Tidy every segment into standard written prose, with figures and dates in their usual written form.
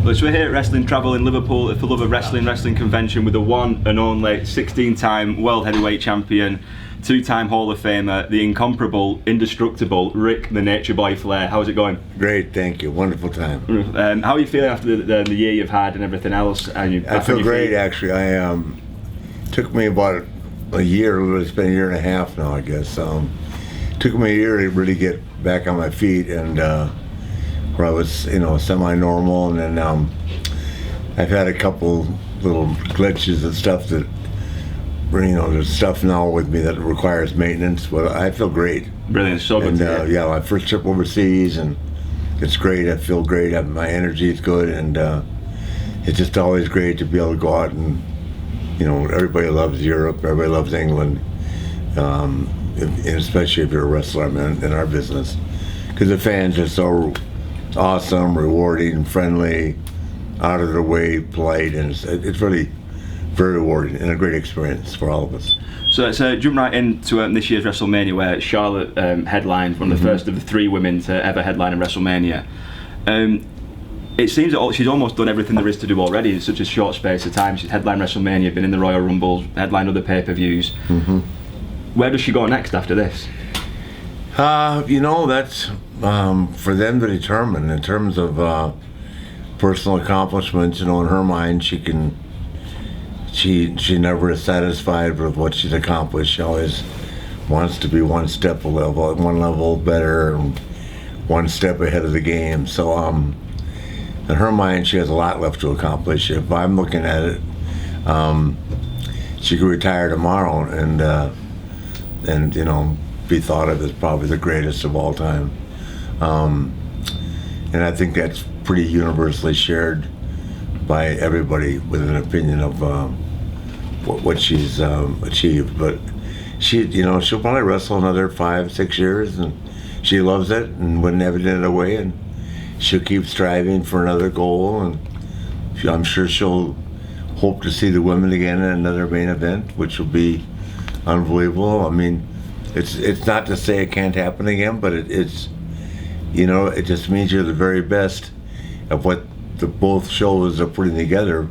Well, so we're here at Wrestling Travel in Liverpool for Love of Wrestling convention with the one and only 16-time World Heavyweight Champion, 2-time Hall of Famer, the incomparable, indestructible Ric the Nature Boy Flair. How's it going? Great, thank you. Wonderful time. How are you feeling after the year you've had and everything else? I feel great, actually. Took me about a year. It's been a year and a half now, I guess. Took me a year to really get back on my feet, and where I was, semi-normal, and then I've had a couple little glitches and stuff that, there's stuff now with me that requires maintenance, but I feel great. Brilliant, so good. And yeah, my first trip overseas, and it's great. I feel great. My energy is good, and it's just always great to be able to go out and, everybody loves Europe, everybody loves England, and especially if you're a wrestler, in our business, because the fans are so awesome, rewarding, friendly, out of their way, polite, and it's really very rewarding and a great experience for all of us. So let's jump right into this year's WrestleMania, where Charlotte headlined, one of the first of the 3 women to ever headline in WrestleMania. It seems that she's almost done everything there is to do already in such a short space of time. She's headlined WrestleMania, been in the Royal Rumbles, headlined other pay-per-views. Where does she go next after this? That's for them to determine. In terms of personal accomplishments, in her mind, she never is satisfied with what she's accomplished. She always wants to be one level better, and one step ahead of the game. So in her mind, she has a lot left to accomplish. If I'm looking at it, she could retire tomorrow and be thought of as probably the greatest of all time. And I think that's pretty universally shared by everybody with an opinion of what she's achieved. But she'll probably wrestle another 5-6 years, and she loves it and wouldn't have it any other way, and she'll keep striving for another goal, and I'm sure she'll hope to see the women again in another main event, which will be unbelievable. It's not to say it can't happen again, but it just means you're the very best of what both shows are putting together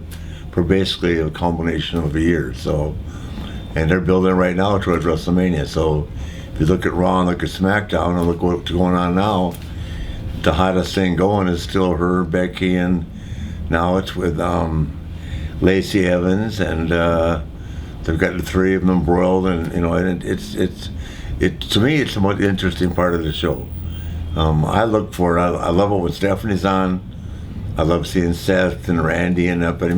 for basically a combination of a year. So, and they're building right now towards WrestleMania. So if you look at Raw and look at SmackDown and look what's going on now, the hottest thing going is still her, Becky, and now it's with Lacey Evans, and they've got the 3 of them embroiled, and to me, it's the most interesting part of the show. I look for it. I love it when Stephanie's on. I love seeing Seth and Randy and that, but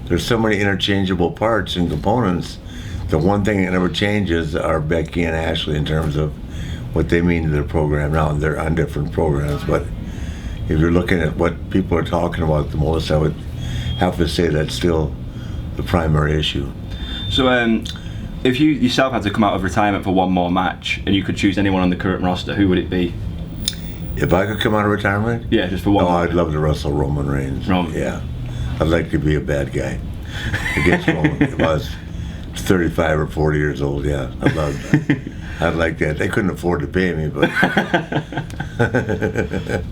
there's so many interchangeable parts and components. The one thing that never changes are Becky and Ashley in terms of what they mean to their program. Now they're on different programs, but if you're looking at what people are talking about the most, I would have to say that's still the primary issue. So if you yourself had to come out of retirement for one more match and you could choose anyone on the current roster, who would it be? If I could come out of retirement? Yeah, just for one. Oh, I'd love to wrestle Roman Reigns. Roman. Yeah. I'd like to be a bad guy against Roman. If I was 35 or 40 years old, yeah, I'd love that. I'd like that. They couldn't afford to pay me, but...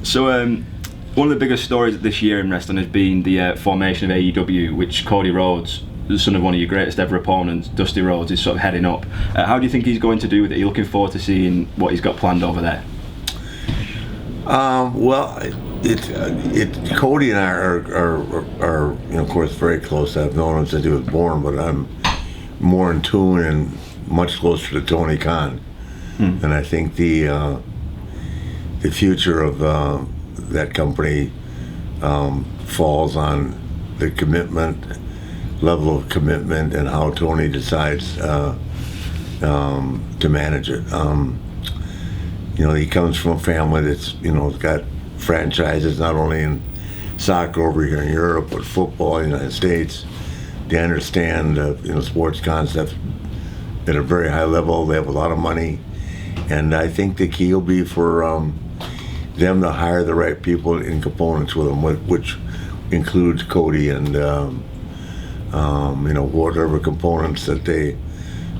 So, one of the biggest stories this year in wrestling has been the formation of AEW, which Cody Rhodes, the son of one of your greatest ever opponents, Dusty Rhodes, is sort of heading up. How do you think he's going to do with it? Are you looking forward to seeing what he's got planned over there? Well, Cody and I are of course very close. I've known him since he was born, but I'm more in tune and much closer to Tony Khan. And I think the future of that company falls on the level of commitment, and how Tony decides to manage it. He comes from a family that's got franchises not only in soccer over here in Europe, but football in the United States. They understand sports concepts at a very high level. They have a lot of money, and I think the key will be for them to hire the right people in components with them, which includes Cody and whatever components that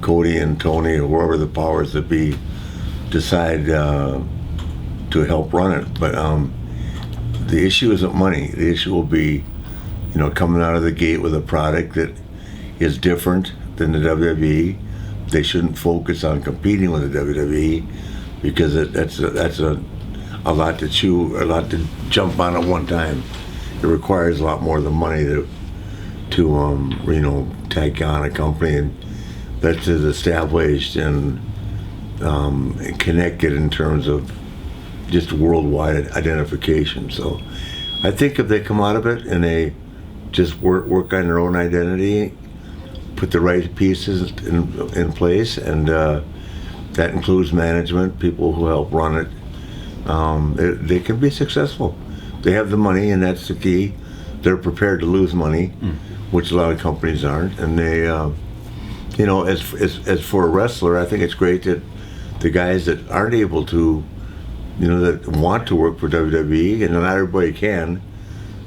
Cody and Tony or whoever the powers that be decide to help run it. But the issue isn't money. The issue will be, coming out of the gate with a product that is different than the WWE. They shouldn't focus on competing with the WWE because that's a lot to chew, a lot to jump on at one time. It requires a lot more than money to take on a company that's as established and connected in terms of just worldwide identification. So I think if they come out of it and they just work on their own identity, put the right pieces in place, and that includes management, people who help run it, they can be successful. They have the money, and that's the key. They're prepared to lose money, which a lot of companies aren't. And they, as for a wrestler, I think it's great that the guys that aren't able to, that want to work for WWE, and not everybody can.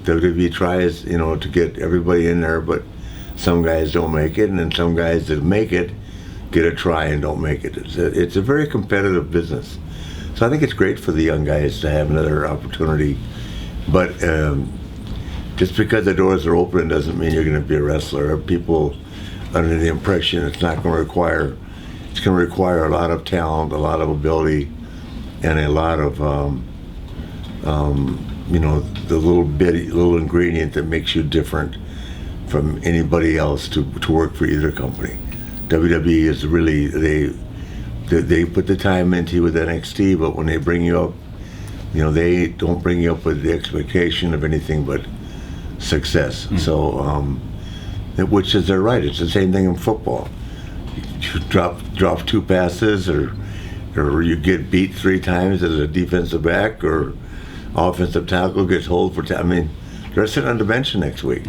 WWE tries, to get everybody in there, but some guys don't make it, and then some guys that make it get a try and don't make it. It's a very competitive business. So I think it's great for the young guys to have another opportunity. But just because the doors are open doesn't mean you're going to be a wrestler. People under the impression it's going to require a lot of talent, a lot of ability, and a lot of the little ingredient that makes you different from anybody else to work for either company. WWE is really, they put the time into you with NXT, but when they bring you up, they don't bring you up with the expectation of anything but success. So, which is their right. It's the same thing in football. You drop 2 passes, or you get beat 3 times as a defensive back, or offensive tackle gets hold for time. I mean, they're sitting on the bench next week.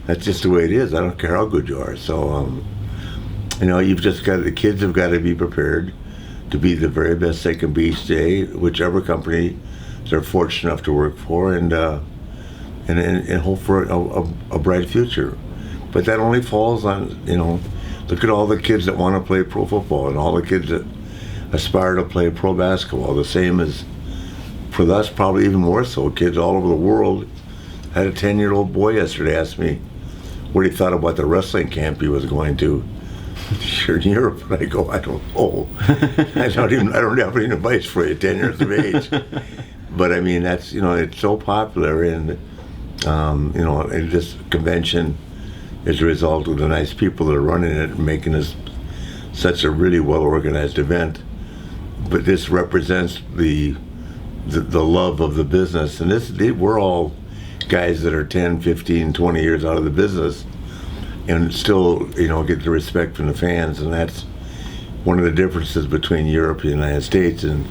That's just the way it is. I don't care how good you are. So, the kids have got to be prepared to be the very best they can be each day, whichever company they're fortunate enough to work for, and hope for a bright future. But that only falls on, look at all the kids that want to play pro football and all the kids that aspire to play pro basketball. The same as, for us, probably even more so, kids all over the world. I had a 10-year-old boy yesterday ask me what he thought about the wrestling camp he was going to here in Europe. And I go, I don't know. I don't have any advice for you, 10 years of age. But I mean, that's, it's so popular, and and this convention is a result of the nice people that are running it and making this such a really well-organized event. But this represents the love of the business, and we're all guys that are 10, 15, 20 years out of the business and still, get the respect from the fans. And that's one of the differences between Europe and the United States. And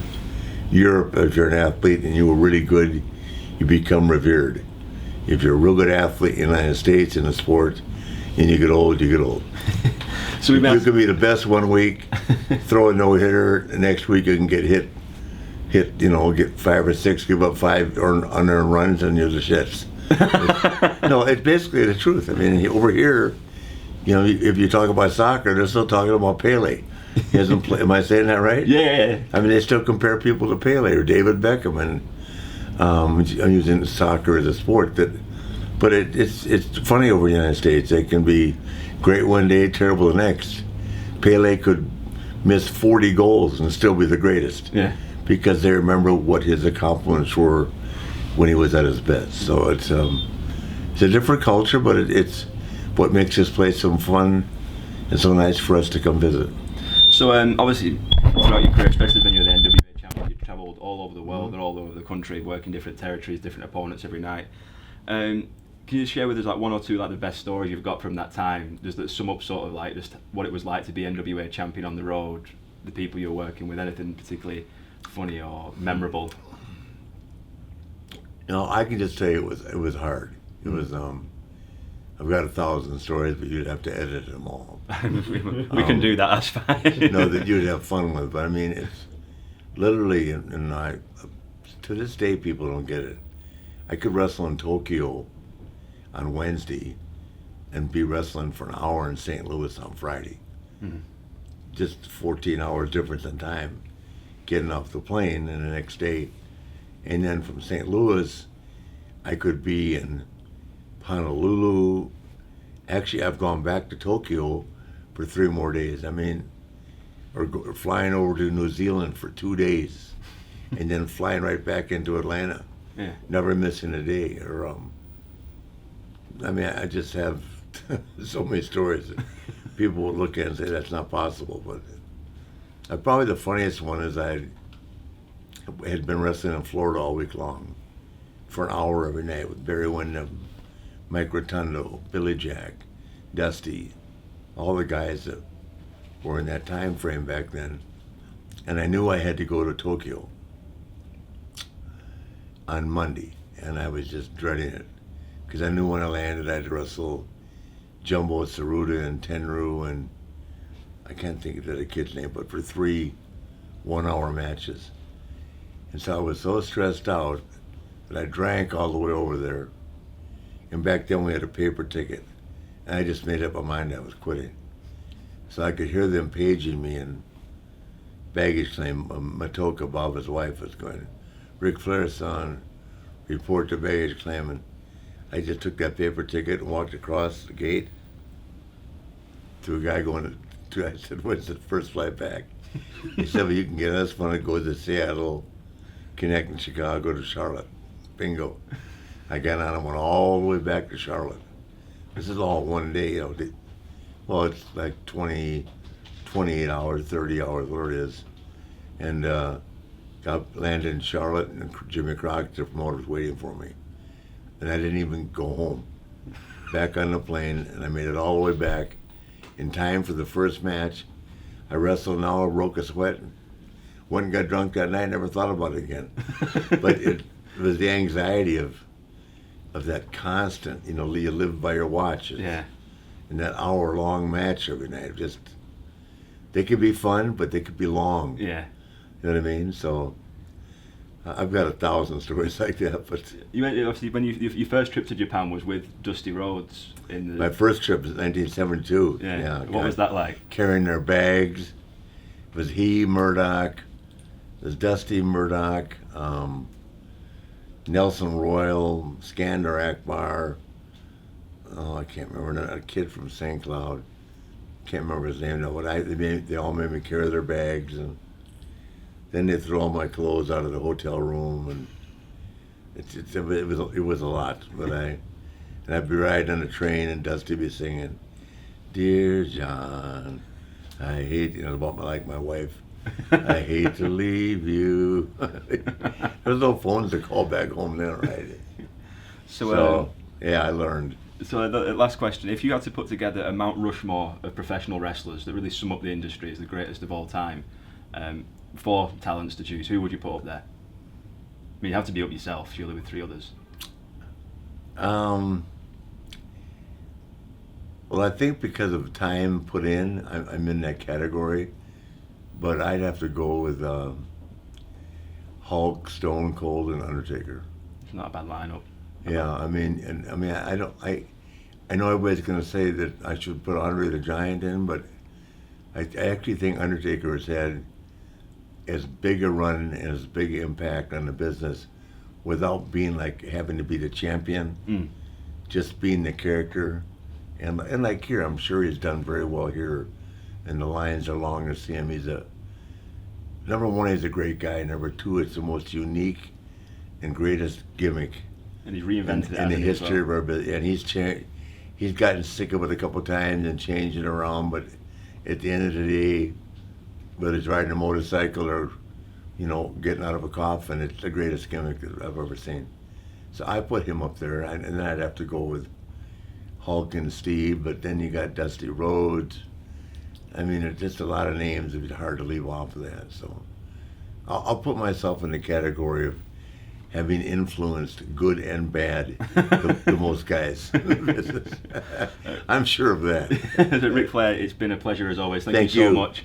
Europe, if you're an athlete and you were really good, you become revered. If you're a real good athlete in the United States in a sport and you get old, you get old. So you could be the best one week, throw a no-hitter, the next week you can get hit, get 5 or 6, give up 5 or unearned runs, and you're the shits. No, it's basically the truth. I mean, over here, if you talk about soccer, they're still talking about Pele. He hasn't played. Am I saying that right? Yeah. I mean, they still compare people to Pele or David Beckham, and I'm using soccer as a sport. But it's funny over the United States. They can be great one day, terrible the next. Pele could miss 40 goals and still be the greatest. Yeah. Because they remember what his accomplishments were when he was at his best. So it's a different culture, but it's what makes this place so fun and so nice for us to come visit. So obviously, throughout your career, especially when you were the NWA champion, you travelled all over the world and all over the country, working different territories, different opponents every night. Can you share with us like one or two like the best stories you've got from that time, just that sum up sort of like just what it was like to be NWA champion on the road, the people you're working with, anything particularly funny or memorable? I can just tell you it was hard. It was I've got 1,000 stories, but you'd have to edit them all. we can do that. That's fine. No, that you'd have fun with. But I mean, it's literally, and to this day, people don't get it. I could wrestle in Tokyo on Wednesday and be wrestling for an hour in St. Louis on Friday. Mm-hmm. Just 14 hours difference in time, getting off the plane and the next day. And then from St. Louis, I could be in Honolulu. Actually, I've gone back to Tokyo for 3 more days. I mean, or flying over to New Zealand for 2 days, and then flying right back into Atlanta. Yeah. Never missing a day. Or I mean, I just have so many stories that people would look at and say that's not possible. But probably the funniest one is I had been wrestling in Florida all week long for an hour every night with Barry Windham, Mike Rotundo, Billy Jack, Dusty, all the guys that were in that time frame back then. And I knew I had to go to Tokyo on Monday, and I was just dreading it because I knew when I landed I had to wrestle Jumbo Tsuruta and Tenryu, and I can't think of the kid's name, but for 3 one-hour matches. And so I was so stressed out that I drank all the way over there. And back then we had a paper ticket, and I just made up my mind I was quitting. So I could hear them paging me, and baggage claim, Matoka, Baba's wife, was going, "Ric Flair, son, report to baggage claim." And I just took that paper ticket and walked across the gate to a guy going to, I said, "What's the first flight back?" He said, "Well, you can get us one that goes to Seattle, connecting Chicago to Charlotte." Bingo. I got on and went all the way back to Charlotte. This is all one day, you know. Well, it's like 28 hours, 30 hours, whatever it is. And landed in Charlotte, and Jimmy Crockett, the promoter, was waiting for me. And I didn't even go home. Back on the plane, and I made it all the way back in time for the first match. I wrestled an hour, broke a sweat, went and got drunk that night, never thought about it again. But it was the anxiety of that constant, you know, you live by your watch. Yeah. And that hour-long match every night, just, they could be fun, but they could be long. Yeah. You know what I mean? So I've got 1,000 stories like that. But you went, obviously, when your first trip to Japan was with Dusty Rhodes in the. My first trip was 1972. Yeah. What was that like? Carrying their bags. It was he, Murdoch. It was Dusty, Murdoch, Nelson Royal, Skandar Akbar. Oh, I can't remember, a kid from St. Cloud. Can't remember his name now, but they all made me carry their bags, and then they threw all my clothes out of the hotel room, and it was a lot. But I'd be riding on the train, and Dusty be singing, "Dear John, I hate," you know, about like my wife. "I hate to leave you." There was no phones to call back home then, right? So yeah, I learned. So the last question, if you had to put together a Mount Rushmore of professional wrestlers that really sum up the industry as the greatest of all time, 4 talents to choose, who would you put up there? I mean, you have to be up yourself, surely, with 3 others. Well, I think because of time put in, I'm in that category. But I'd have to go with Hulk, Stone Cold, and Undertaker. It's not a bad lineup. Yeah, I mean, I know everybody's going to say that I should put Andre the Giant in, but I actually think Undertaker has had as big a run and as big an impact on the business without being like having to be the champion, just being the character. And like here, I'm sure he's done very well here, and the lines are long to see him. He's number 1, he's a great guy. Number 2, it's the most unique and greatest gimmick. And he's reinvented in the history of our business. And he's gotten sick of it a couple times and changed it around. But at the end of the day, whether he's riding a motorcycle or, you know, getting out of a coffin, it's the greatest gimmick that I've ever seen. So I put him up there, and then I'd have to go with Hulk and Steve. But then you got Dusty Rhodes. I mean, it's just a lot of names. It'd be hard to leave off of that. So I'll put myself in the category of having influenced, good and bad, the most guys. I'm sure of that. Ric Flair, it's been a pleasure as always. Thank you so much.